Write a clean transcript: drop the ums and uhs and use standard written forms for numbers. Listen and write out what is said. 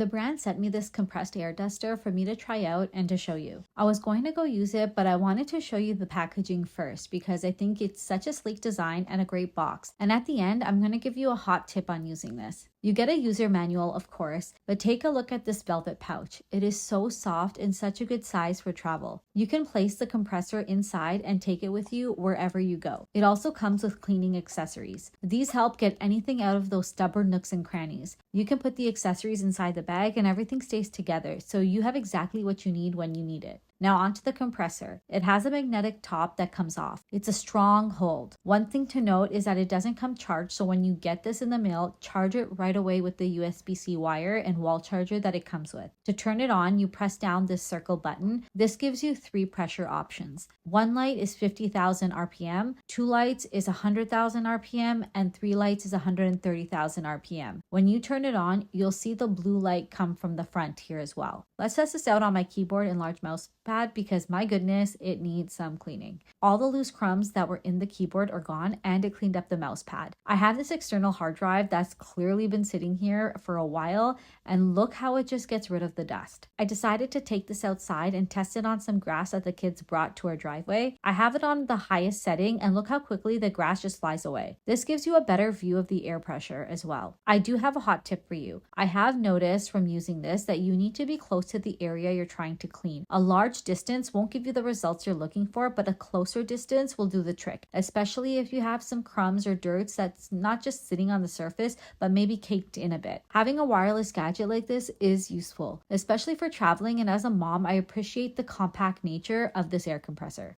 The brand sent me this compressed air duster for me to try out and to show you. I was going to go use it, but I wanted to show you the packaging first because I think it's such a sleek design and a great box. And at the end, I'm going to give you a hot tip on using this. You get a user manual, of course, but take a look at this velvet pouch. It is so soft and such a good size for travel. You can place the compressor inside and take it with you wherever you go. It also comes with cleaning accessories. These help get anything out of those stubborn nooks and crannies. You can put the accessories inside the bag and everything stays together, so you have exactly what you need when you need it. Now onto the compressor. It has a magnetic top that comes off. It's a strong hold. One thing to note is that it doesn't come charged, so when you get this in the mail, charge it right away with the USB-C wire and wall charger that it comes with. To turn it on, you press down this circle button. This gives you 3 pressure options. 1 light is 50,000 RPM, 2 lights is 100,000 RPM, and 3 lights is 130,000 RPM. When you turn it on, you'll see the blue light come from the front here as well. Let's test this out on my keyboard and large mouse pad because my goodness, it needs some cleaning. All the loose crumbs that were in the keyboard are gone and it cleaned up the mouse pad. I have this external hard drive that's clearly been sitting here for a while and look how it just gets rid of the dust. I decided to take this outside and test it on some grass that the kids brought to our driveway. I have it on the highest setting and look how quickly the grass just flies away. This gives you a better view of the air pressure as well. I do have a hot tip for you. I have noticed from using this that you need to be close to the area you're trying to clean. A large distance won't give you the results you're looking for, but a closer distance will do the trick, especially if you have some crumbs or dirts that's not just sitting on the surface, but maybe caked in a bit. Having a wireless gadget like this is useful, especially for traveling, and as a mom, I appreciate the compact nature of this air compressor.